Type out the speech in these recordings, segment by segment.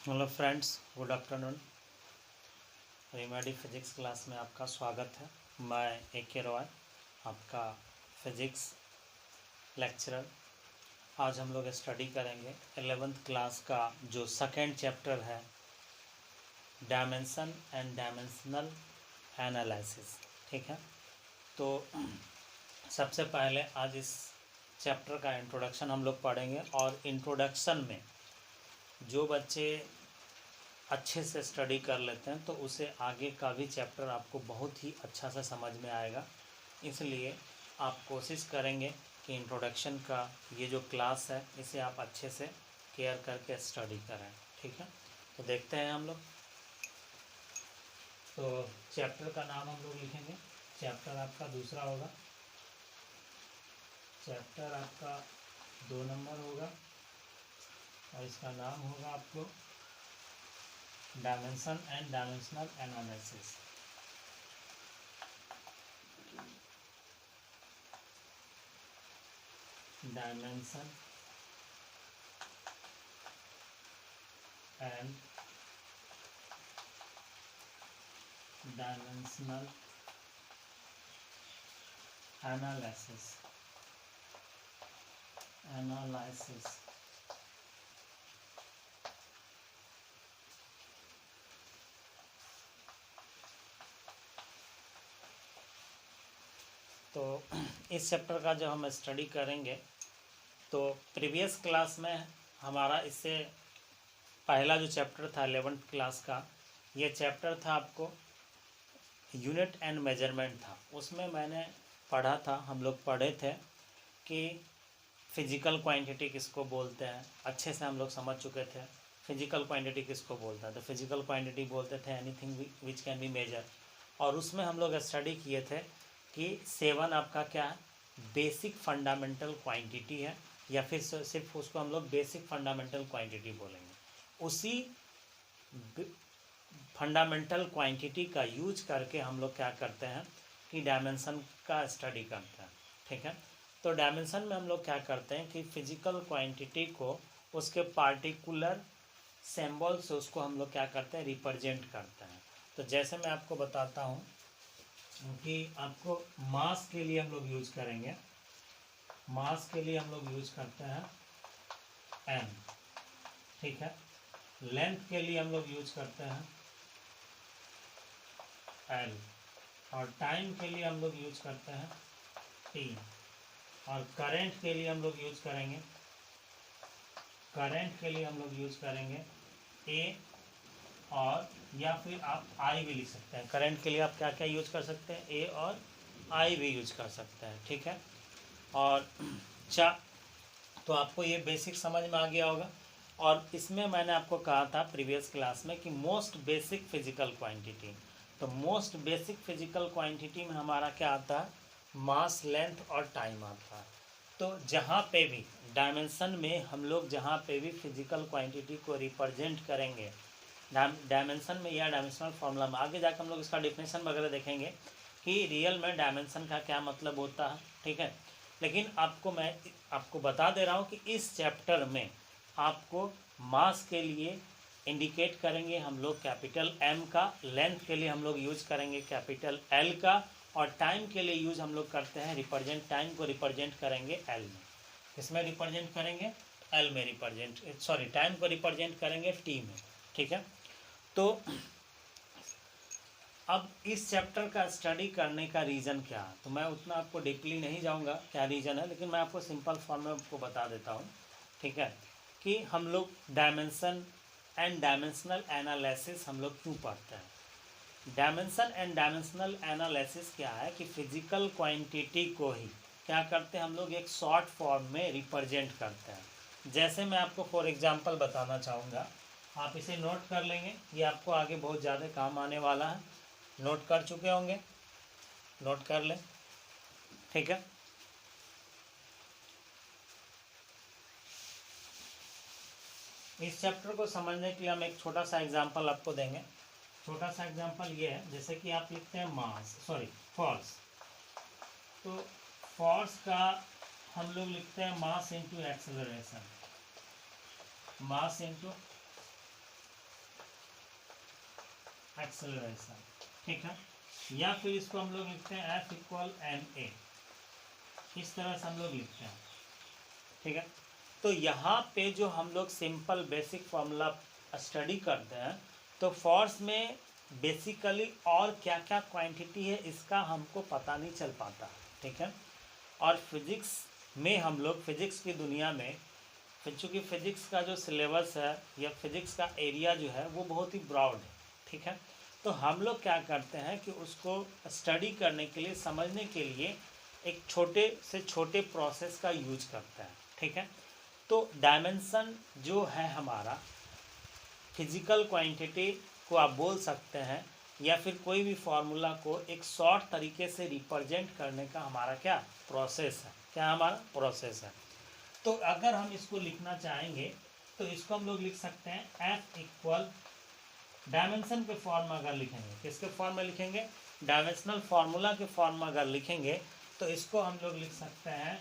Hello friends, good afternoon. Remedy physics class में आपका स्वागत है। मैं A.K. रॉय, आपका फिजिक्स लेक्चरर। आज हम लोग स्टडी करेंगे 11th क्लास का जो सेकेंड चैप्टर है, डायमेंशन एंड डायमेंशनल एनालिसिस। ठीक है, तो सबसे पहले आज इस चैप्टर का इंट्रोडक्शन हम लोग पढ़ेंगे। और इंट्रोडक्शन में जो बच्चे अच्छे से स्टडी कर लेते हैं तो उसे आगे का भी चैप्टर आपको बहुत ही अच्छा से समझ में आएगा। इसलिए आप कोशिश करेंगे कि इंट्रोडक्शन का ये जो क्लास है इसे आप अच्छे से केयर करके स्टडी करें। ठीक है, तो देखते हैं हम लोग। तो चैप्टर का नाम हम लोग लिखेंगे। चैप्टर आपका दूसरा होगा, चैप्टर आपका 2 नंबर होगा और इसका नाम होगा आपको dimension and dimensional analysis. Dimension and dimensional analysis. तो इस चैप्टर का जो हम स्टडी करेंगे, तो प्रीवियस क्लास में हमारा इससे पहला जो चैप्टर था 11th क्लास का, ये चैप्टर था आपको यूनिट एंड मेजरमेंट था। उसमें मैंने पढ़ा था, हम लोग पढ़े थे कि फिजिकल क्वांटिटी किसको बोलते हैं। अच्छे से हम लोग समझ चुके थे फिजिकल क्वांटिटी किसको बोलता है। तो फिजिकल क्वांटिटी बोलते थे anything which can be measure. और उसमें हम लोग स्टडी किए थे कि 7 आपका क्या है, बेसिक फंडामेंटल क्वांटिटी है, या फिर सिर्फ उसको हम लोग बेसिक फंडामेंटल क्वांटिटी बोलेंगे। उसी फंडामेंटल क्वांटिटी का यूज करके हम लोग क्या करते हैं कि डायमेंशन का स्टडी करते हैं। ठीक है, तो डायमेंशन में हम लोग क्या करते हैं कि फिजिकल क्वांटिटी को उसके पार्टिकुलर सिंबल से उसको हम लोग क्या करते हैं, रिप्रेजेंट करते हैं। तो जैसे मैं आपको बताता हूँ कि आपको मास के लिए हम लोग यूज करेंगे, मास के लिए हम लोग यूज करते हैं m। ठीक है, लेंथ के लिए हम लोग यूज करते हैं l, और टाइम के लिए हम लोग यूज करते हैं t, और करंट के लिए हम लोग यूज करेंगे, करंट के लिए हम लोग यूज करेंगे a, और या फिर आप आई भी लिख सकते हैं। करंट के लिए आप क्या क्या यूज कर सकते हैं, ए और आई भी यूज कर सकते हैं। ठीक है, और तो आपको ये बेसिक समझ में आ गया होगा। और इसमें मैंने आपको कहा था प्रीवियस क्लास में कि मोस्ट बेसिक फिजिकल क्वांटिटी, तो मोस्ट बेसिक फिजिकल क्वांटिटी में हमारा क्या आता है, मास, लेंथ और टाइम आता है। तो जहाँ पे भी डायमेंशन में हम लोग जहाँ पे भी फिजिकल क्वांटिटी को रिप्रेजेंट करेंगे डायमेंशन में या डायमेंशनल फॉर्मूला में, आगे जाकर हम लोग इसका डिफिनेशन वगैरह देखेंगे कि रियल में डायमेंशन का क्या मतलब होता है। ठीक है, लेकिन मैं आपको बता दे रहा हूँ कि इस चैप्टर में आपको मास के लिए इंडिकेट करेंगे हम लोग कैपिटल M का, लेंथ के लिए हम लोग यूज करेंगे कैपिटल L का, और टाइम के लिए यूज हम लोग करते हैं रिप्रेजेंट, टाइम को रिप्रेजेंट करेंगे L में। इसमें रिप्रेजेंट करेंगे L में, टाइम को रिप्रेजेंट करेंगे T में। ठीक है, तो अब इस चैप्टर का स्टडी करने का रीज़न क्या है, तो मैं उतना आपको डीपली नहीं जाऊंगा क्या रीज़न है, लेकिन मैं आपको सिंपल फॉर्म में आपको बता देता हूँ। ठीक है, कि हम लोग डायमेंशन एंड डायमेंशनल एनालिसिस हम लोग क्यों पढ़ते हैं। डायमेंशन एंड डायमेंशनल एनालिसिस क्या है कि फिजिकल क्वांटिटी को ही क्या करते हैं हम लोग, एक शॉर्ट फॉर्म में रिप्रेजेंट करते हैं। जैसे मैं आपको फॉर एग्जांपल बताना चाहूँगा, आप इसे नोट कर लेंगे, ये आपको आगे बहुत ज़्यादा काम आने वाला है। नोट कर चुके होंगे, नोट कर लें। ठीक है, इस चैप्टर को समझने के लिए हम एक छोटा सा एग्जांपल आपको देंगे। छोटा सा एग्जांपल ये है, जैसे कि आप लिखते हैं फोर्स, तो फोर्स का हम लोग लिखते हैं mass into acceleration, mass into acceleration, ठीक है। या फिर इसको हम लोग लिखते हैं F इक्वल ma, इस तरह से हम लोग लिखते हैं, ठीक है। तो यहाँ पे जो हम लोग सिंपल बेसिक फॉर्मूला स्टडी करते हैं, तो फोर्स में बेसिकली और क्या क्या क्वांटिटी है इसका हमको पता नहीं चल पाता, ठीक है। और फिजिक्स में हम लोग, फिजिक्स की दुनिया में, चूँकि फिजिक्स का जो सिलेबस है या फिजिक्स का एरिया जो है वो बहुत ही ब्रॉड है, ठीक है। तो हम लोग क्या करते हैं कि उसको स्टडी करने के लिए, समझने के लिए एक छोटे से छोटे प्रोसेस का यूज करते हैं, ठीक है। तो डायमेंशन जो है हमारा, फिजिकल क्वांटिटी को आप बोल सकते हैं, या फिर कोई भी फार्मूला को एक शॉर्ट तरीके से रिप्रेजेंट करने का हमारा क्या प्रोसेस है, क्या हमारा प्रोसेस है। तो अगर हम इसको लिखना चाहेंगे तो इसको हम लोग लिख सकते हैं F इक्वल, डायमेंशन के फॉर्म में अगर लिखेंगे, किसके फॉर्म में लिखेंगे, डायमेंशनल फार्मूला के फॉर्म में अगर लिखेंगे तो इसको हम लोग लिख सकते हैं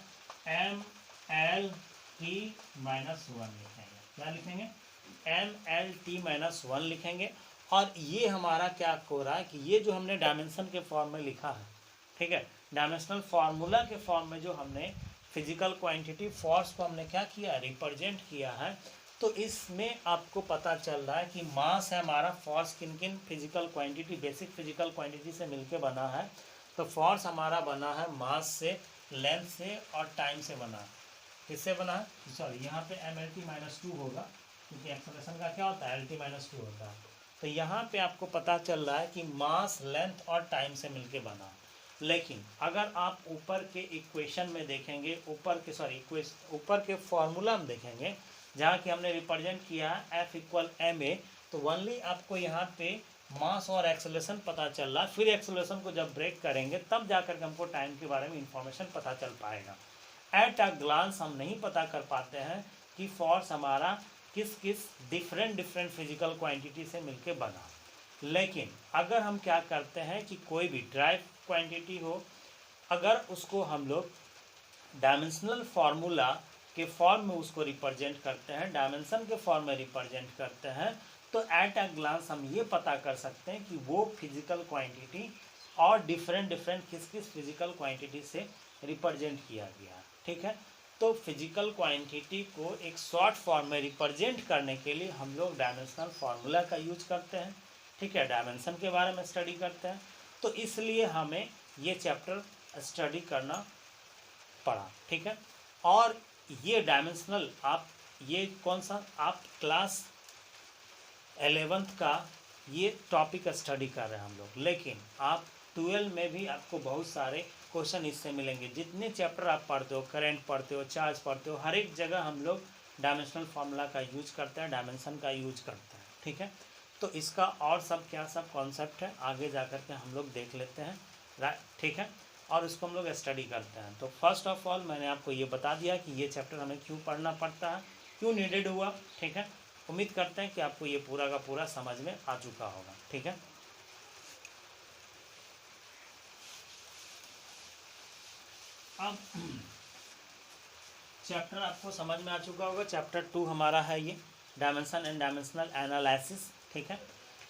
MLT -1 लिखेंगे। क्या लिखेंगे, MLT -1 लिखेंगे। और ये हमारा क्या हो रहा है कि ये जो हमने डायमेंशन के फॉर्म में लिखा है, ठीक है, डायमेंशनल फार्मूला के फॉर्म में जो हमने फिजिकल क्वांटिटी फोर्स को हमने क्या किया, रिप्रेजेंट किया है, तो इसमें आपको पता चल रहा है कि मास है हमारा, फोर्स किन किन physical quantity, basic physical quantity से मिलके बना है। तो फोर्स हमारा बना है मास से, लेंथ से और टाइम से बना है। किससे बना है, सॉरी यहाँ पे MLT -2 होगा, क्योंकि एक्सेलरेशन का क्या होता है, LT -2 होता है। तो यहाँ पे आपको पता चल रहा है कि मास, लेंथ और टाइम से मिलके बना है। लेकिन अगर आप ऊपर के इक्वेशन में देखेंगे, ऊपर के फॉर्मूला में देखेंगे, जहाँ कि हमने रिप्रेजेंट किया है F इक्वल ma, तो ओनली आपको यहाँ पे मास और एक्सेलरेशन पता चल रहा है। फिर एक्सेलरेशन को जब ब्रेक करेंगे तब जाकर के हमको टाइम के बारे में इंफॉर्मेशन पता चल पाएगा। एट अ ग्लांस हम नहीं पता कर पाते हैं कि फोर्स हमारा किस किस डिफरेंट फिजिकल क्वांटिटी से मिलके बना। लेकिन अगर हम क्या करते हैं कि कोई भी ड्राइव क्वांटिटी हो, अगर उसको हम लोग डायमेंशनल फार्मूला के फॉर्म में उसको रिप्रेजेंट करते हैं, डायमेंशन के फॉर्म में रिप्रेजेंट करते हैं, तो एट अ ग्लांस हम ये पता कर सकते हैं कि वो फिजिकल क्वांटिटी और डिफरेंट किस किस फिजिकल क्वांटिटी से रिप्रेजेंट किया गया, ठीक है। तो फिजिकल क्वांटिटी को एक शॉर्ट फॉर्म में रिप्रेजेंट करने के लिए हम लोग डायमेंशनल फार्मूला का यूज करते हैं, ठीक है, डायमेंशन के बारे में स्टडी करते हैं। तो इसलिए हमें ये चैप्टर स्टडी करना पड़ा, ठीक है। और ये डायमेंशनल, आप ये कौन सा, आप क्लास 11th का ये टॉपिक स्टडी कर रहे हैं हम लोग, लेकिन आप 12 में भी आपको बहुत सारे क्वेश्चन इससे मिलेंगे। जितने चैप्टर आप पढ़ते हो, करंट पढ़ते हो, चार्ज पढ़ते हो, हर एक जगह हम लोग डायमेंशनल फार्मूला का यूज करते हैं, डायमेंशन का यूज करते हैं, ठीक है। तो इसका और सब क्या सब कॉन्सेप्ट है आगे जा कर के हम लोग देख लेते हैं, ठीक है, और इसको हम लोग स्टडी करते हैं। तो फर्स्ट ऑफ ऑल मैंने आपको ये बता दिया कि ये चैप्टर हमें क्यों पढ़ना पड़ता है, क्यों नीडेड हुआ, ठीक है। उम्मीद करते हैं कि आपको ये पूरा का पूरा समझ में आ चुका होगा, ठीक है। अब चैप्टर आपको समझ में आ चुका होगा, चैप्टर 2 हमारा है ये, डायमेंशन एंड डायमेंशनल एनालिसिस, ठीक है।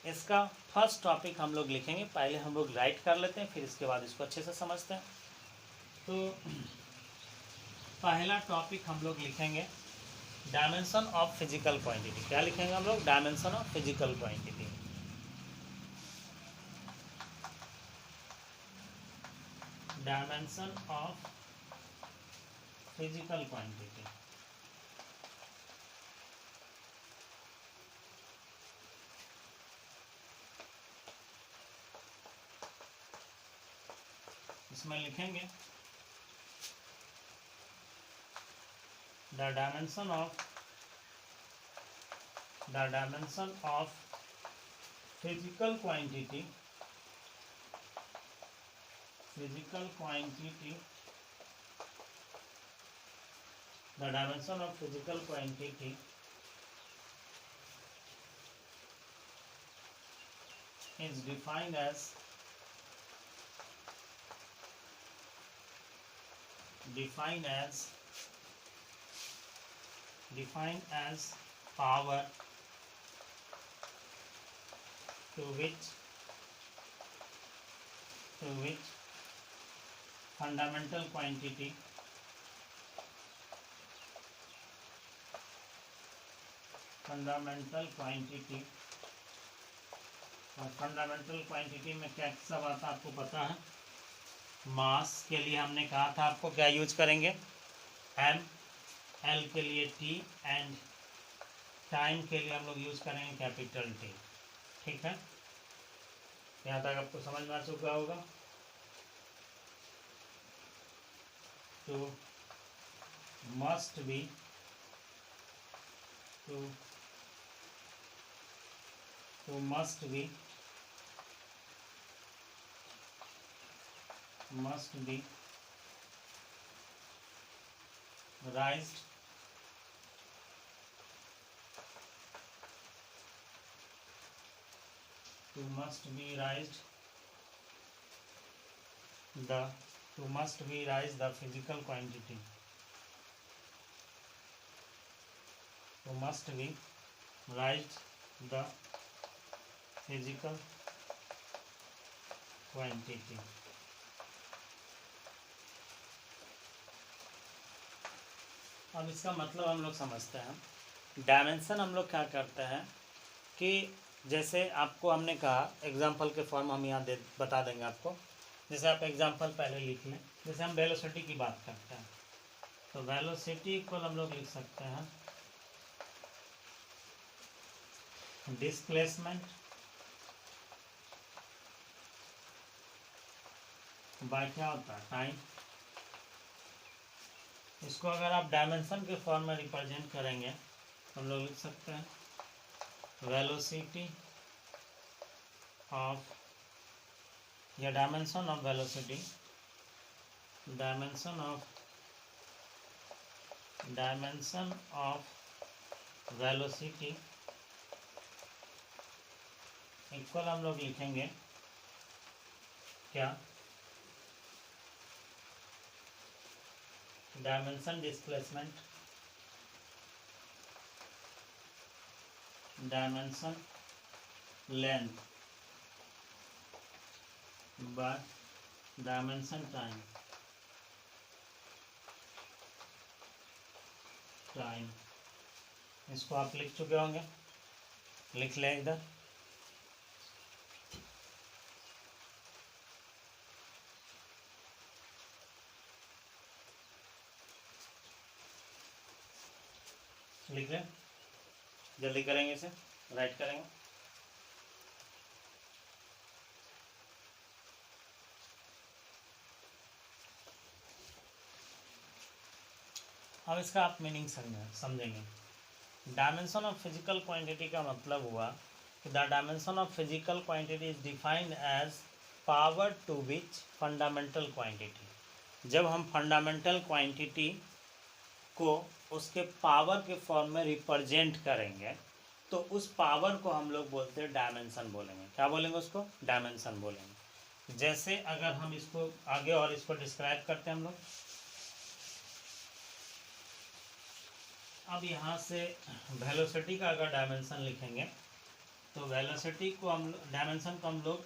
इसका फर्स्ट टॉपिक हम लोग लिखेंगे, पहले हम लोग राइट कर लेते हैं, फिर इसके बाद इसको अच्छे से समझते हैं। तो पहला टॉपिक हम लोग लिखेंगे डायमेंशन ऑफ फिजिकल क्वांटिटी। क्या लिखेंगे हम लोग, dimension of physical quantity. Dimension of physical quantity. इसमें लिखेंगे the dimension of physical quantity the dimension of physical quantity is defined as power to which to which fundamental quantity और fundamental quantity में क्या सब आता है आपको पता है। मास के लिए हमने कहा था आपको क्या यूज करेंगे, m, l के लिए t एंड टाइम के लिए हम लोग यूज करेंगे कैपिटल T। ठीक है, यहाँ तक आपको समझ में आ चुका होगा। तो must be raised the physical quantity, अब इसका मतलब हम लोग समझते हैं। डायमेंशन हम लोग क्या करते हैं कि जैसे आपको हमने कहा एग्जाम्पल के फॉर्म हम यहाँ बता देंगे आपको। जैसे आप एग्जाम्पल पहले लिख लें, जैसे हम वेलोसिटी की बात करते हैं तो वेलोसिटी इक्वल हम लोग लिख सकते हैं डिस्प्लेसमेंट बाय क्या होता है टाइम। इसको अगर आप डायमेंशन के फॉर्म में रिप्रेजेंट करेंगे तो हम लोग लिख सकते हैं वेलोसिटी ऑफ या dimension of velocity, dimension of velocity equal हम लोग लिखेंगे क्या, dimension displacement, dimension length bye dimension time. इसको आप लिख चुके होंगे, लिख लें इधर। लिख लें, जल्दी करेंगे, इसे राइट करेंगे। अब इसका आप मीनिंग समझेंगे। डायमेंशन ऑफ फिजिकल क्वांटिटी का मतलब हुआ कि the dimension of physical quantity is defined as power to which fundamental quantity. जब हम फंडामेंटल क्वांटिटी को उसके पावर के फॉर्म में रिप्रेजेंट करेंगे तो उस पावर को हम लोग बोलते हैं डायमेंशन बोलेंगे। क्या बोलेंगे उसको, डायमेंशन बोलेंगे। जैसे अगर हम इसको आगे और इसको डिस्क्राइब करते हैं हम लोग, अब यहाँ से वेलोसिटी का अगर डायमेंशन लिखेंगे तो वेलोसिटी को हम डायमेंशन को हम लोग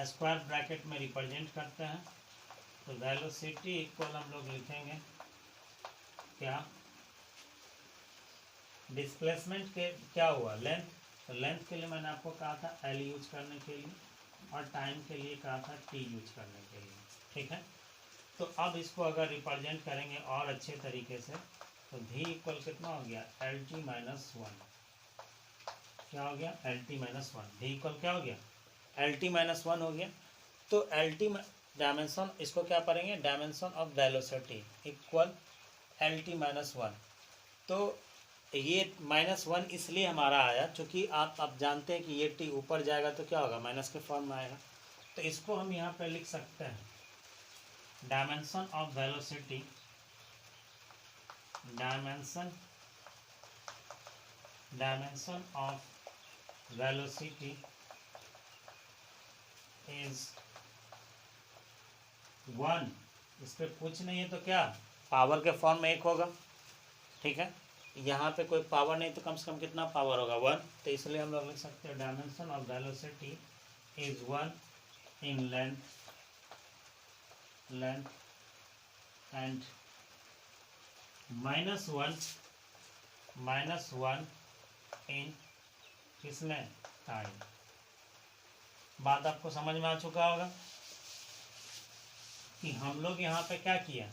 स्क्वायर ब्रैकेट में रिप्रेजेंट करते हैं। तो वेलोसिटी इक्वल हम लोग लिखेंगे क्या, डिस्प्लेसमेंट के क्या हुआ लेंथ। तो लेंथ के लिए मैंने आपको कहा था एल यूज करने के लिए और टाइम के लिए कहा था टी यूज करने के लिए। ठीक है, तो अब इसको अगर रिप्रेजेंट करेंगे और अच्छे तरीके से तो भी इक्वल कितना हो गया, एल टी माइनस वन। क्या हो गया, एल टी माइनस वन। भी इक्वल क्या हो गया, एल टी माइनस वन हो गया। तो एल टी डायमेंशन, इसको क्या पढ़ेंगे, dimension of velocity equal L T minus one. तो ये माइनस वन इसलिए हमारा आया क्योंकि आप जानते हैं कि ये टी ऊपर जाएगा तो क्या होगा, माइनस के फॉर्म में आएगा। तो इसको हम यहाँ पे लिख सकते हैं dimension of velocity, dimension of velocity is one. इस पर कुछ नहीं है तो क्या, पावर के फॉर्म में एक होगा। ठीक है, यहाँ पे कोई पावर नहीं तो कम से कम कितना पावर होगा, वन। तो इसलिए हम लोग लिख सकते हैं dimension of velocity is one in length and -1 in किसमें टाइम। बात आपको समझ में आ चुका होगा कि हम लोग यहाँ पे क्या किया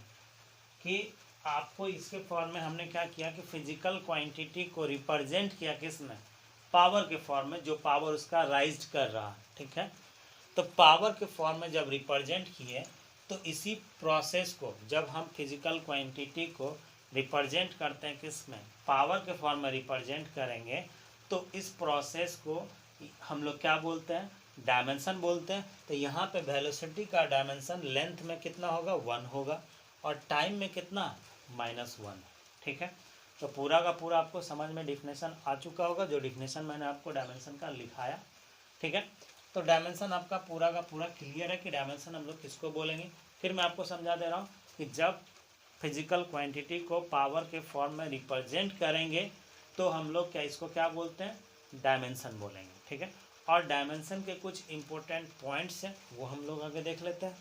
कि आपको इसके फॉर्म में हमने क्या किया कि फिजिकल क्वांटिटी को रिप्रेजेंट किया किसमें, पावर के फॉर्म में, जो पावर उसका राइज कर रहा है, ठीक है। तो पावर के फॉर्म में जब रिप्रेजेंट किए तो इसी प्रोसेस को जब हम फिजिकल क्वांटिटी को रिप्रेजेंट करते हैं किसमें, पावर के फॉर्म में रिप्रेजेंट करेंगे, तो इस प्रोसेस को हम लोग क्या बोलते हैं, डायमेंशन बोलते हैं। तो यहाँ पे वेलोसिटी का डायमेंशन लेंथ में कितना होगा, 1 होगा, और टाइम में कितना, -1, ठीक है। तो पूरा का पूरा आपको समझ में डिफिनेशन आ चुका होगा, जो डिफिनेशन मैंने आपको डायमेंशन का लिखाया, ठीक है। तो डायमेंशन आपका पूरा का पूरा क्लियर है कि डायमेंशन हम लोग किसको बोलेंगे। फिर मैं आपको समझा दे रहा हूँ कि जब फिजिकल क्वांटिटी को पावर के फॉर्म में रिप्रेजेंट करेंगे तो हम लोग क्या इसको क्या बोलते हैं, डायमेंशन बोलेंगे, ठीक है। और डायमेंशन के कुछ इंपॉर्टेंट पॉइंट्स हैं वो हम लोग आगे देख लेते हैं।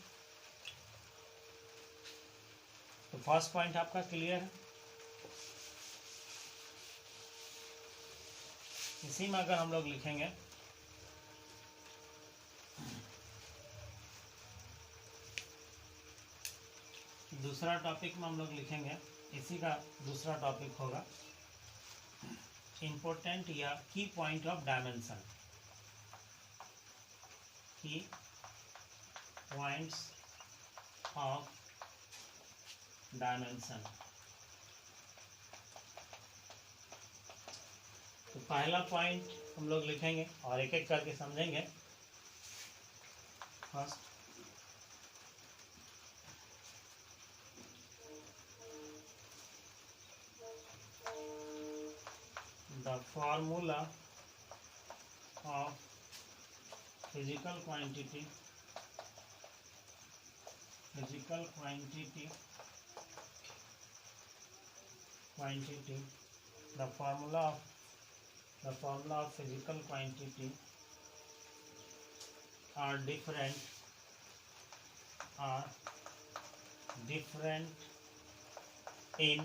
तो फर्स्ट पॉइंट आपका क्लियर है। इसी में अगर हम लोग लिखेंगे दूसरा टॉपिक में हम लोग लिखेंगे, इसी का दूसरा टॉपिक होगा इम्पोर्टेंट या की पॉइंट ऑफ डायमेंशन, की पॉइंट्स ऑफ डायमेंशन। तो पहला पॉइंट हम लोग लिखेंगे और एक एक करके समझेंगे। First, the formula of physical quantity the formula of physical quantity are different in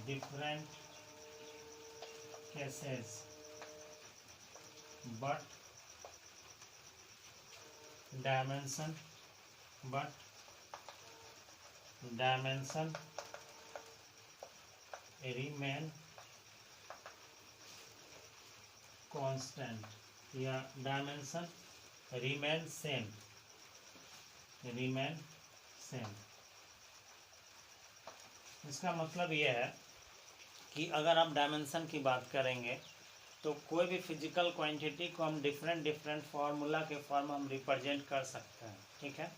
different cases, but dimension remain constant या डायमेंशन remain same। इसका मतलब यह है कि अगर आप डायमेंशन की बात करेंगे तो कोई भी फिजिकल क्वांटिटी को हम डिफरेंट फार्मूला के फॉर्म में हम रिप्रेजेंट कर सकते हैं, ठीक है।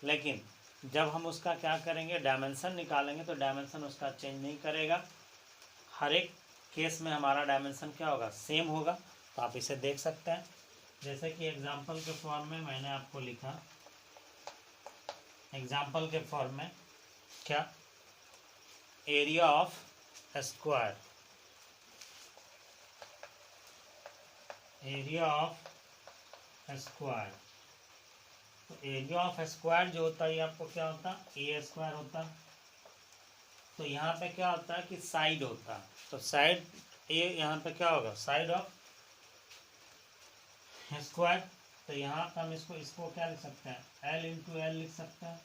लेकिन जब हम उसका क्या करेंगे, डायमेंशन निकालेंगे, तो डायमेंशन उसका चेंज नहीं करेगा। हर एक केस में हमारा डायमेंशन क्या होगा, सेम होगा। तो आप इसे देख सकते हैं, जैसे कि एग्जाम्पल के फॉर्म में मैंने आपको लिखा, एग्जाम्पल के फॉर्म में क्या, area of square, area of square. तो एरिया ऑफ स्क्वायर जो होता है ये आपको क्या होता है, ए स्क्वायर होता है। तो यहाँ पे क्या होता है कि साइड होता है, तो साइड ए, यहाँ पे क्या होगा, साइड ऑफ स्क्वायर। तो यहाँ पे हम इसको क्या लिख सकते हैं, एल इंटू एल लिख सकते हैं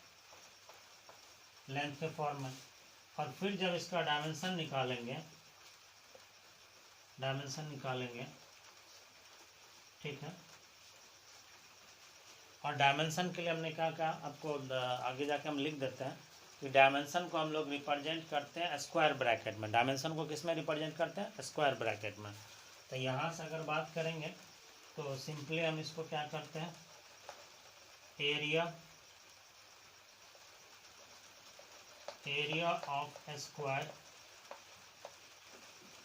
लेंथ के फॉर्म में। और फिर जब इसका डायमेंशन निकालेंगे, ठीक है। और डायमेंशन के लिए हमने क्या कहा, आपको आगे जाके हम लिख देते हैं कि डायमेंशन को हम लोग रिप्रेजेंट करते हैं स्क्वायर ब्रैकेट में। डायमेंशन को किस में रिप्रेजेंट करते हैं, स्क्वायर ब्रैकेट में। तो यहाँ से अगर बात करेंगे तो सिंपली हम इसको क्या करते हैं, एरिया ऑफ स्क्वायर,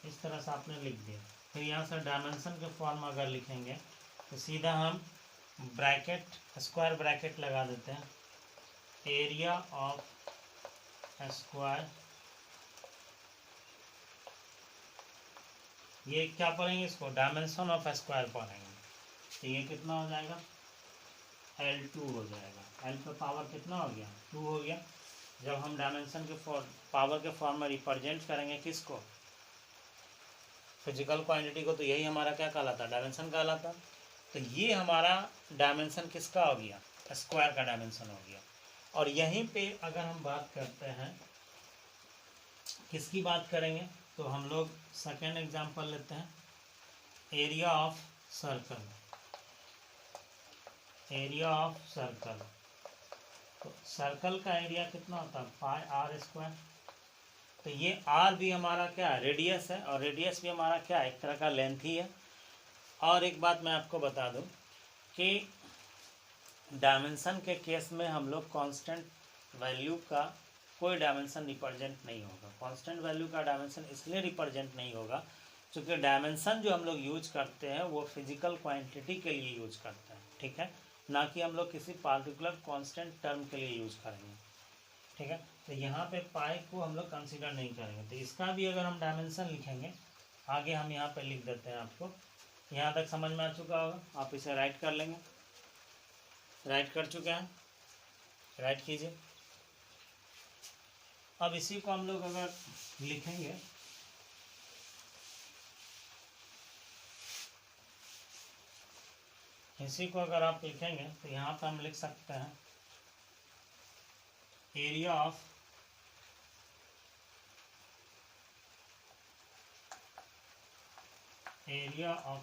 इस तरह से आपने लिख दिया। फिर यहाँ से डायमेंशन के फॉर्म अगर लिखेंगे तो सीधा हम ब्रैकेट, स्क्वायर ब्रैकेट लगा देते हैं, एरिया ऑफ स्क्वायर, ये क्या पढ़ेंगे, इसको डायमेंशन ऑफ स्क्वायर पढ़ेंगे, तो ये कितना हो जाएगा, L2 हो जाएगा। L पे पावर कितना हो गया, 2 हो गया। जब हम डायमेंशन के पावर के फॉर्म में रिप्रेजेंट करेंगे किसको, फिजिकल क्वांटिटी को, तो यही हमारा क्या कहलाता, डायमेंशन कहलाता। तो ये हमारा डायमेंशन किसका हो गया, स्क्वायर का डायमेंशन हो गया। और यहीं पे अगर हम बात करते हैं, किसकी बात करेंगे, तो हम लोग सेकेंड एग्जांपल लेते हैं, area of circle. Area of circle, तो सर्कल का एरिया कितना होता है, पाई आर स्क्वायर। तो ये आर भी हमारा क्या है, रेडियस है, और रेडियस भी हमारा क्या है, एक तरह का लेंथ ही है। और एक बात मैं आपको बता दूं कि डायमेंशन के केस में हम लोग कांस्टेंट वैल्यू का कोई डायमेंशन रिप्रेजेंट नहीं होगा। कांस्टेंट वैल्यू का डायमेंशन इसलिए रिप्रेजेंट नहीं होगा क्योंकि डायमेंशन जो हम लोग यूज करते हैं वो फिजिकल क्वांटिटी के लिए यूज करते हैं, ठीक है, ना कि हम लोग किसी पार्टिकुलर कांस्टेंट टर्म के लिए यूज करेंगे, ठीक है। तो यहाँ पे पाई को हम लोग कंसीडर नहीं करेंगे। तो इसका भी अगर हम डायमेंशन लिखेंगे, आगे हम यहाँ पे लिख देते हैं। आपको यहाँ तक समझ में आ चुका होगा, आप इसे राइट कर लेंगे। राइट कर चुके हैं, राइट कीजिए। अब इसी को हम लोग अगर लिखेंगे, इसी को अगर आप लिखेंगे तो यहाँ पर हम लिख सकते हैं एरिया ऑफ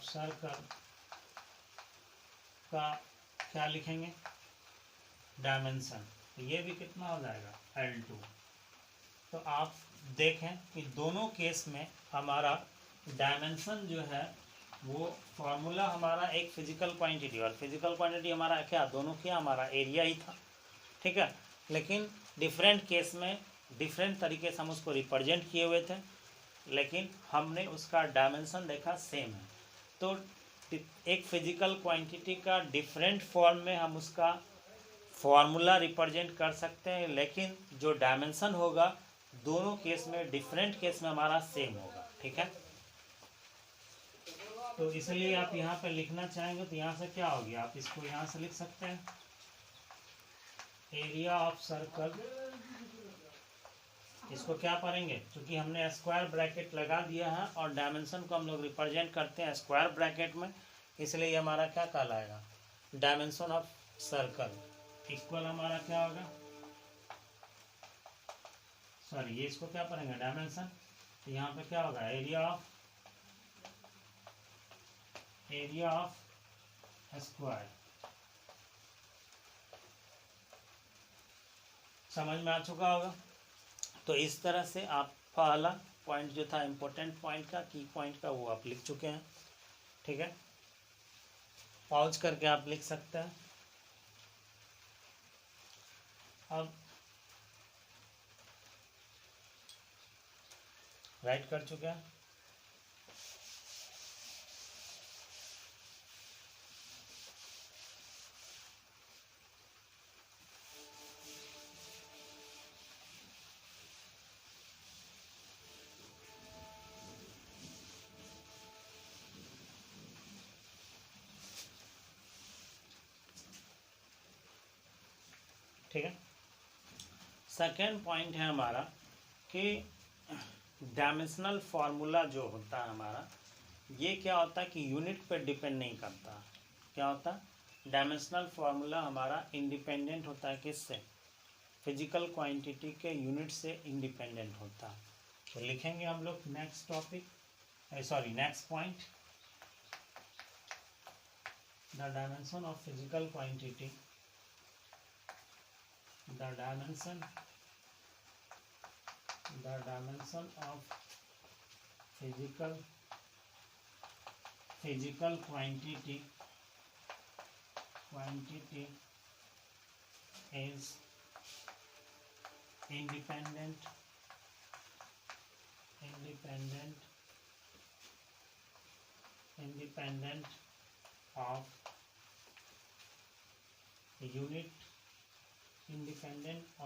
सर्कल का क्या लिखेंगे, डायमेंशन। तो ये भी कितना हो जाएगा, L2। तो आप देखें कि दोनों केस में हमारा डायमेंशन जो है वो फॉर्मूला हमारा एक फिजिकल क्वांटिटी, और फिजिकल क्वांटिटी हमारा क्या, दोनों क्या, हमारा एरिया ही था, ठीक है। लेकिन डिफरेंट केस में डिफरेंट तरीके से हम उसको रिप्रेजेंट किए हुए थे, लेकिन हमने उसका डायमेंशन देखा सेम है। तो एक फिजिकल क्वांटिटी का डिफरेंट फॉर्म में हम उसका फॉर्मूला रिप्रेजेंट कर सकते हैं, लेकिन जो डायमेंशन होगा दोनों केस में, डिफरेंट केस में हमारा सेम होगा, ठीक है। तो इसलिए आप यहाँ पे लिखना चाहेंगे तो यहाँ से क्या हो गया, आप इसको यहाँ से लिख सकते हैं एरिया ऑफ सर्कल। इसको क्या पढ़ेंगे, क्योंकि हमने स्क्वायर ब्रैकेट लगा दिया है और डायमेंशन को हम लोग रिप्रेजेंट करते हैं स्क्वायर ब्रैकेट में, इसलिए हमारा क्या कहलाएगा, डायमेंशन ऑफ सर्कल इक्वल हमारा क्या होगा, सॉरी ये इसको क्या पढ़ेंगे, डायमेंशन। तो यहाँ पे क्या होगा, एरिया ऑफ स्क्वायर। समझ में आ चुका होगा। तो इस तरह से आप पहला पॉइंट जो था इम्पोर्टेंट पॉइंट का, की पॉइंट का, वो आप लिख चुके हैं, ठीक है। पॉज करके आप लिख सकते हैं। अब राइट कर चुके हैं। ठीक है। सेकेंड पॉइंट है हमारा कि डायमेंशनल फार्मूला जो होता है हमारा, ये क्या होता है कि यूनिट पर डिपेंड नहीं करता। क्या होता है, डायमेंशनल फार्मूला हमारा इंडिपेंडेंट होता है किससे, फिजिकल क्वांटिटी के यूनिट से इंडिपेंडेंट होता है। तो लिखेंगे हम लोग next topic, next point, the dimension of physical quantity, the dimension of physical quantity is independent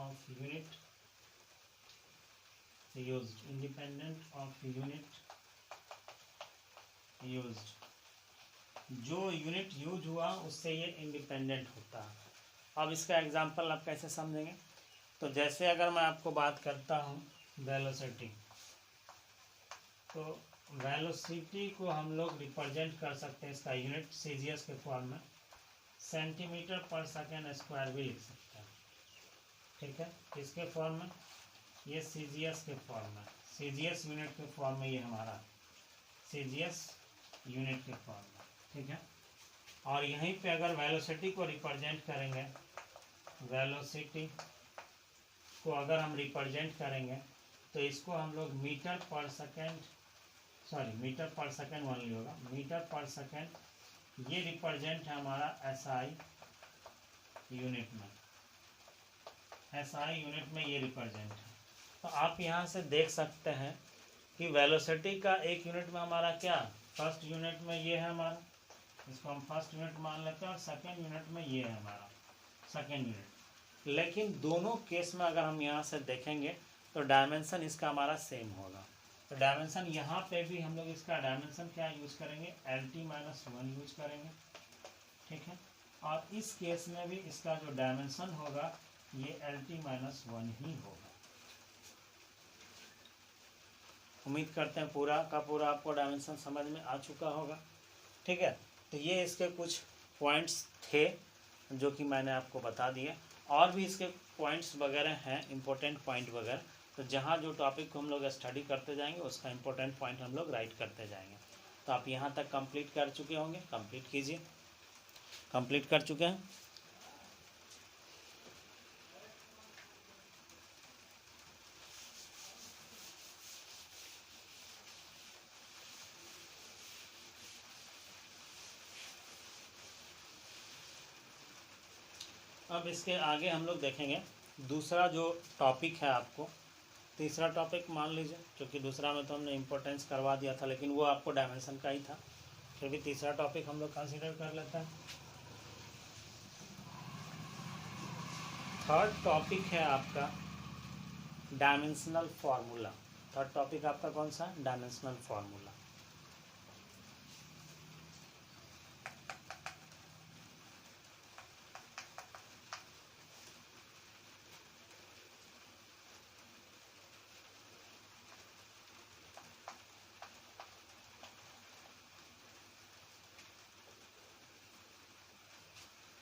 of unit, independent of unit used, जो यूनिट यूज हुआ उससे ये इंडिपेंडेंट होता है। अब इसका एग्जांपल आप कैसे समझेंगे? तो जैसे अगर मैं आपको बात करता हूँ वेलोसिटी, तो वेलोसिटी को हम लोग रिप्रेजेंट कर सकते हैं इसका यूनिट सीजीएस के फॉर्म में, सेंटीमीटर पर सेकेंड स्क्वायर भी लिख सकते हैं। ठीक है, किसके फॉर्म में? ये सीजीएस के फॉर्म में, सीजीएस यूनिट के फॉर्म में, ये हमारा सीजीएस यूनिट के फॉर्म में। ठीक है, और यहीं पे अगर वेलोसिटी को रिप्रेजेंट करेंगे, वेलोसिटी को अगर हम रिप्रेजेंट करेंगे तो इसको हम लोग मीटर पर सेकेंड, मीटर पर सेकेंड ओनली होगा, मीटर पर सेकेंड ये रिप्रेजेंट है हमारा एसआई यूनिट में, एसआई यूनिट में ये रिप्रेजेंट है। तो आप यहाँ से देख सकते हैं कि वेलोसिटी का एक यूनिट में हमारा क्या, फर्स्ट यूनिट में ये है हमारा, इसको हम फर्स्ट यूनिट मान लेते हैं, और सेकेंड यूनिट में ये है हमारा सेकेंड यूनिट। लेकिन दोनों केस में अगर हम यहाँ से देखेंगे तो डायमेंशन इसका हमारा सेम होगा। तो डायमेंशन यहाँ पे भी हम लोग इसका डायमेंशन क्या यूज करेंगे, LT-1 यूज करेंगे। ठीक है, और इस केस में भी इसका जो डायमेंशन होगा ये LT-1 ही होगा। उम्मीद करते हैं पूरा का पूरा आपको डायमेंशन समझ में आ चुका होगा। ठीक है, तो ये इसके कुछ पॉइंट्स थे जो कि मैंने आपको बता दिए, और भी इसके पॉइंट्स वगैरह हैं, इम्पोर्टेंट पॉइंट वगैरह, तो जहाँ जो टॉपिक को हम लोग स्टडी करते जाएंगे उसका इम्पोर्टेंट पॉइंट हम लोग राइट करते जाएंगे। तो आप यहाँ तक कंप्लीट कर चुके होंगे, कंप्लीट कीजिए। कंप्लीट कर चुके हैं? अब इसके आगे हम लोग देखेंगे दूसरा जो टॉपिक है आपको, तीसरा टॉपिक मान लीजिए, क्योंकि दूसरा में तो हमने इम्पोर्टेंस करवा दिया था लेकिन वो आपको डायमेंशन का ही था, फिर भी तीसरा टॉपिक हम लोग कंसीडर कर लेते हैं। थर्ड टॉपिक है आपका डायमेंशनल फार्मूला। थर्ड टॉपिक आपका कौन सा? Dimensional formula.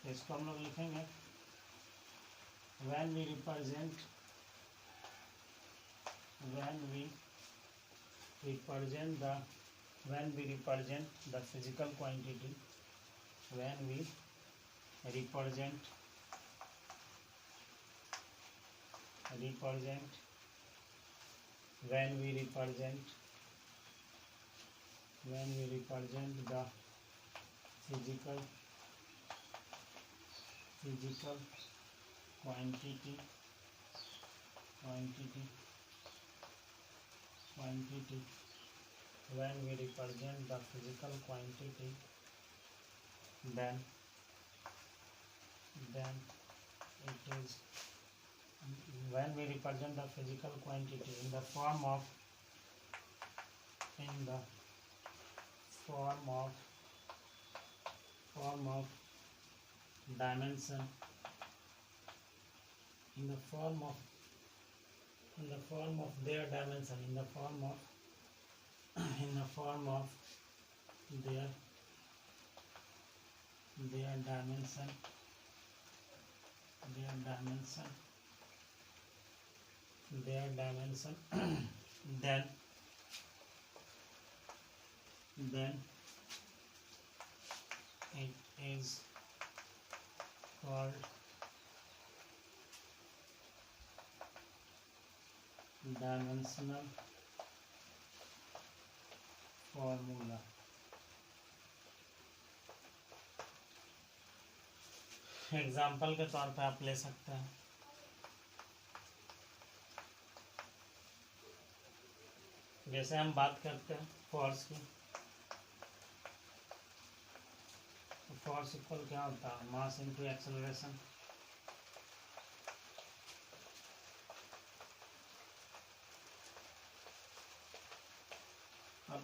इसको हम लोग लिखेंगे when we represent the physical quantity, when we represent the physical quantity when we represent the physical quantity, then it is when we represent the physical quantity in the form of dimension, in the form of their dimension, in the form of their dimension, then it is called dimensional formula. Example के तौर पे आप ले सकते हैं, जैसे हम बात करते हैं फोर्स की, तो फोर्स इक्वल क्या होता है, मास इनटू एक्सेलरेशन। अब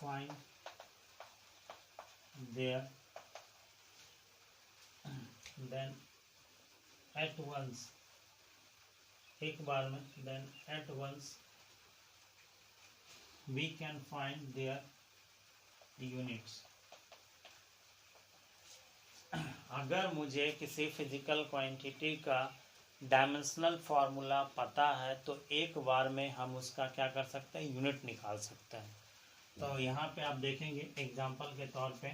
find their then at once, एक बार में, then at once we can find their units. अगर मुझे किसी फिजिकल क्वांटिटी का डायमेंशनल फार्मूला पता है तो एक बार में हम उसका क्या कर सकते हैं, यूनिट निकाल सकते हैं. तो यहाँ पे आप देखेंगे एग्जांपल के तौर पे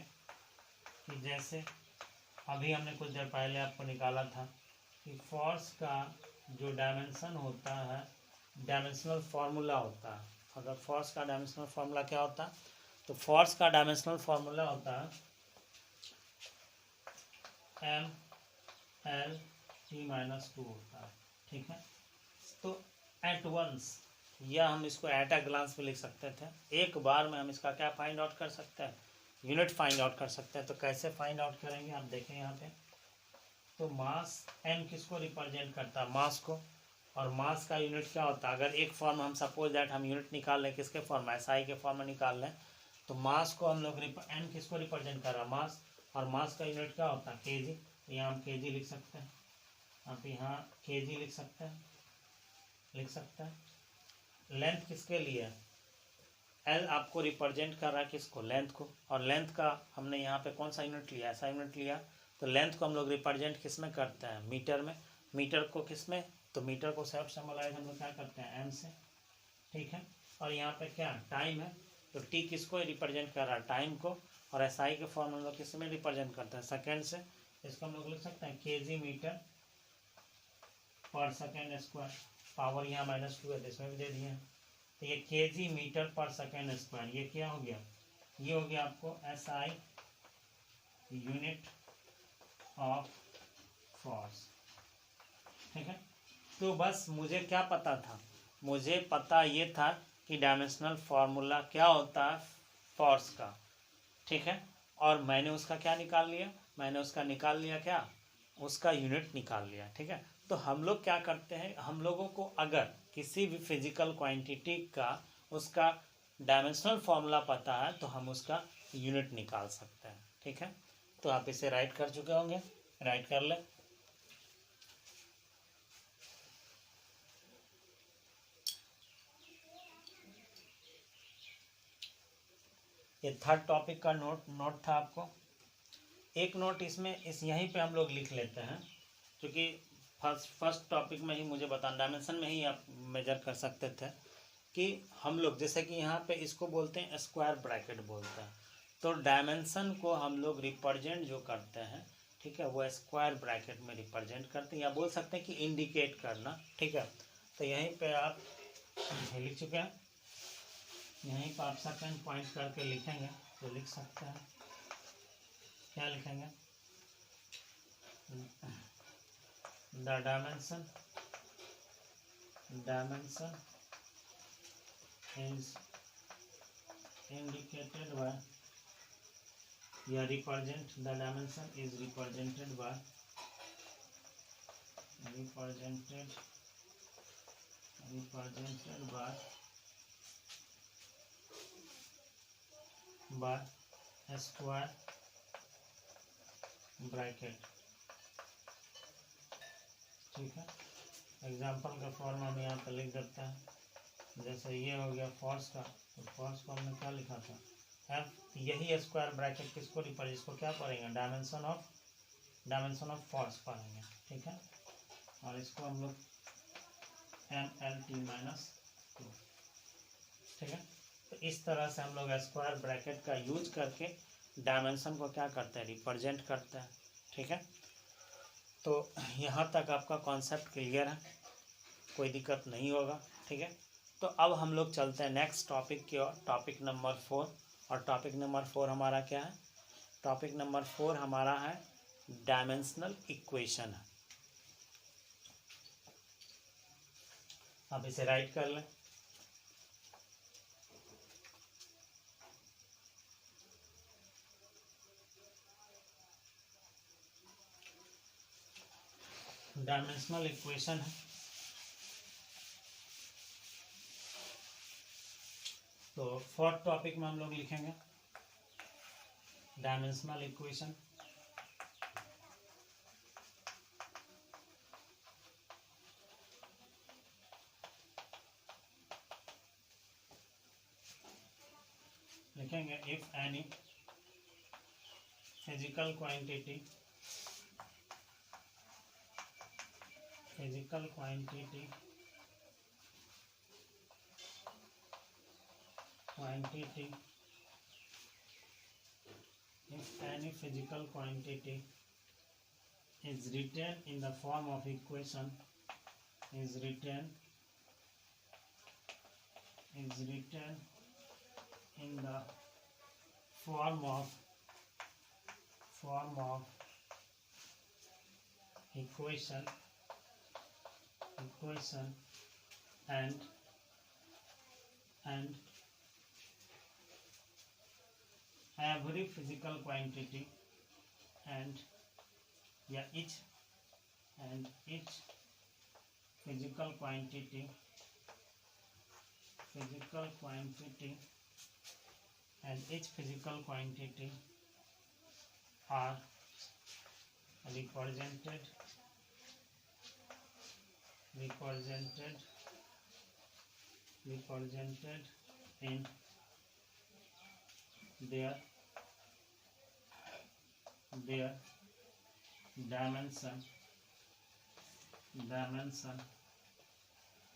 कि जैसे अभी हमने कुछ देर पहले आपको निकाला था कि फोर्स का जो डायमेंशन होता है, डायमेंशनल फार्मूला होता है. अगर फोर्स का डायमेंशनल फार्मूला क्या होता है, तो फोर्स का डायमेंशनल फार्मूला होता है M(L)T-2 होता है. ठीक है. तो एट वंस, या हम इसको एट अ ग्लांस में लिख सकते थे, एक बार में हम इसका क्या फाइंड आउट कर सकते हैं, यूनिट फाइंड आउट कर सकते हैं. तो कैसे फाइंड आउट करेंगे आप देखें यहाँ पे. तो मास m किसको रिप्रेजेंट करता है, मास को. और मास का यूनिट क्या होता है, अगर एक फॉर्म हम सपोज दैट हम यूनिट निकाल लें, किसके फॉर्म में, SI के फॉर्म में निकाल लें, तो मास को हम लोग m किसको रिप्रेजेंट कर रहा है, मास. और मास का यूनिट क्या होता है, kg. तो यहाँ हम kg लिख सकते हैं, आप यहाँ kg लिख सकते हैं. लेंथ किसके लिए, L आपको रिप्रेजेंट कर रहा है किसको, लेंथ को. और लेंथ का हमने यहाँ पे कौन सा यूनिट लिया, ऐसा यूनिट लिया. तो लेंथ को हम लोग रिप्रेजेंट किस में करते हैं, मीटर में. मीटर को किस में, तो मीटर को सेल्फ सिंबलाइज हम लोग क्या करते हैं, m से. ठीक है. और यहाँ पे क्या टाइम है, तो t किसको रिप्रेजेंट कर रहा है, टाइम को. और SI के फॉर्म हम लोग किस में रिप्रेजेंट करते हैं, सेकेंड से. इसको हम लोग लिख सकते हैं kg मीटर पर सेकेंड स्क्वायर. पावर यहाँ -2 है तो इसमें भी दे दिए हैं. तो ये kg मीटर पर सेकेंड स्क्वायर, ये क्या हो गया, ये हो गया आपको SI यूनिट ऑफ फोर्स. ठीक है. तो बस मुझे क्या पता था, मुझे पता ये था कि डायमेंशनल फार्मूला क्या होता है फोर्स का. ठीक है. और मैंने उसका क्या निकाल लिया, मैंने उसका निकाल लिया क्या, उसका यूनिट निकाल लिया. ठीक है. तो हम लोग क्या करते हैं, हम लोगों को अगर किसी भी फिजिकल क्वांटिटी का उसका डायमेंशनल फार्मूला पता है तो हम उसका यूनिट निकाल सकते हैं. ठीक है. तो आप इसे राइट कर चुके होंगे, राइट कर लें. ये थर्ड टॉपिक का नोट था आपको. एक नोट इसमें यहीं पे हम लोग लिख लेते हैं, क्योंकि फर्स्ट टॉपिक में ही मुझे बताना, डायमेंशन में ही आप मेजर कर सकते थे कि हम लोग जैसे कि यहाँ पे इसको बोलते हैं स्क्वायर ब्रैकेट बोलते हैं. तो डायमेंशन को हम लोग रिप्रेजेंट जो करते हैं, ठीक है, वो स्क्वायर ब्रैकेट में रिप्रेजेंट करते हैं, या बोल सकते हैं कि इंडिकेट करना. ठीक है. तो यहीं पे आप लिख चुके हैं, यहीं पर आप सेकंड पॉइंट करके लिखेंगे तो लिख सकते हैं. क्या लिखेंगे, the dimension is indicated by, या represent, the dimension is represented by square bracket. ठीक है. एग्जाम्पल का फॉर्म हम यहाँ पर लिख देते हैं. जैसे ये हो गया फोर्स का, तो फोर्स को हमने क्या लिखा था, F. यही स्क्वायर ब्रैकेट किसको रिप्रेजेंट, इसको क्या पढ़ेंगे, डायमेंशन ऑफ फोर्स पढ़ेंगे. ठीक है. और इसको हम लोग MLT-2. ठीक है. तो इस तरह से हम लोग स्क्वायर ब्रैकेट का यूज करके डायमेंशन को क्या करते हैं, रिप्रेजेंट करते हैं. ठीक है. तो यहाँ तक आपका कॉन्सेप्ट क्लियर है, कोई दिक्कत नहीं होगा. ठीक है. तो अब हम लोग चलते हैं नेक्स्ट टॉपिक की ओर, टॉपिक नंबर 4. और टॉपिक नंबर 4 हमारा क्या है, टॉपिक नंबर 4 हमारा है डायमेंशनल इक्वेशन है. आप इसे राइट कर लें. डायमेंशनल इक्वेशन है तो फोर्थ टॉपिक में हम लोग लिखेंगे डायमेंशनल इक्वेशन। लिखेंगे if any physical quantity if any physical quantity is written in the form of equation is written in the form of equation and every physical quantity and each physical quantity and each physical quantity are represented in their dimension,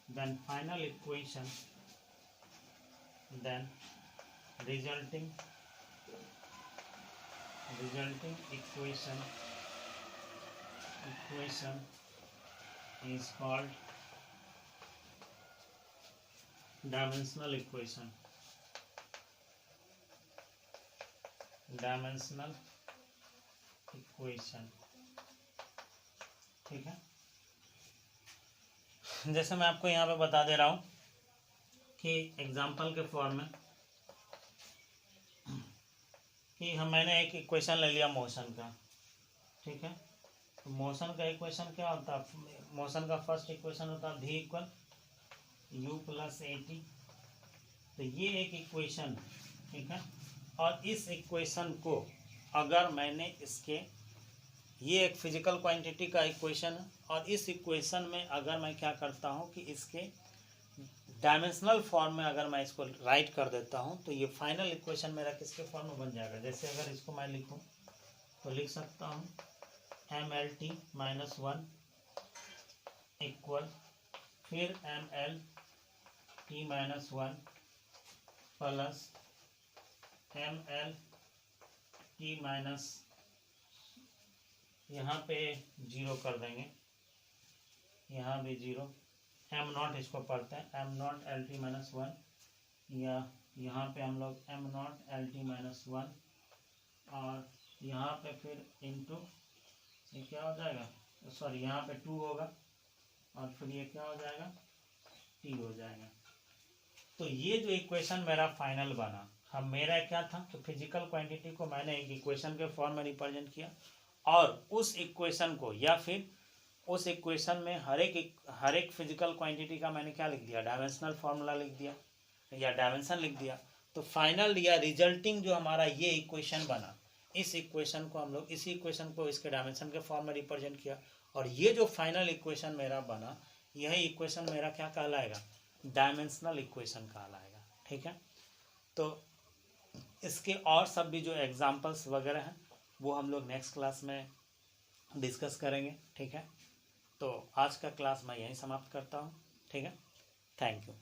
then final equation, then resulting equation is called dimensional equation. ठीक है। जैसे मैं आपको यहाँ पे बता दे रहा हूँ कि एग्जाम्पल के फॉर्म में कि मैंने एक इक्वेशन ले लिया मोशन का, ठीक है। तो मोशन का इक्वेशन क्या होता है? मोशन का फर्स्ट इक्वेशन होता है v = u + at। तो ये एक इक्वेशन, ठीक है। और इस इक्वेशन को अगर मैंने ये एक फिजिकल क्वांटिटी का इक्वेशन है, और इस इक्वेशन में अगर मैं क्या करता हूँ कि इसके डायमेंशनल फॉर्म में अगर मैं इसको राइट कर देता हूँ तो ये फाइनल इक्वेशन मेरा किसके फॉर्म में बन जाएगा। जैसे अगर इसको मैं लिखूँ तो लिख सकता हूँ mlt - 1 इक्वल फिर mlt - 1 प्लस mlt - यहाँ पे 0 कर देंगे, यहाँ भी 0, m0 इसको पढ़ते हैं m0 lt - 1, या यहाँ पे हम लोग m0 lt - 1, और यहाँ पे फिर इनटू ये क्या हो जाएगा, सॉरी यहाँ पे 2 होगा, और फिर ये क्या हो जाएगा, t हो जाएगा। तो ये जो इक्वेशन मेरा फाइनल बना, हम मेरा क्या था कि फिजिकल क्वांटिटी को मैंने एक इक्वेशन के फॉर्म में रिप्रेजेंट किया, और उस इक्वेशन को या फिर उस इक्वेशन में हर एक फिजिकल क्वांटिटी का मैंने क्या लिख दिया, डायमेंशनल फार्मूला लिख दिया या डायमेंशन लिख दिया। तो फाइनल या रिजल्टिंग जो हमारा ये इक्वेशन बना, इस इक्वेशन को हम लोग इसी इक्वेशन को इसके डायमेंशन के फॉर्म में रिप्रेजेंट किया, और ये जो फाइनल इक्वेशन मेरा बना, यही इक्वेशन मेरा क्या कहलाएगा, डायमेंशनल इक्वेशन कहलाएगा, ठीक है। तो इसके और सब भी जो एग्जांपल्स वगैरह हैं वो हम लोग नेक्स्ट क्लास में डिस्कस करेंगे, ठीक है। तो आज का क्लास मैं यहीं समाप्त करता हूँ, ठीक है। Thank you.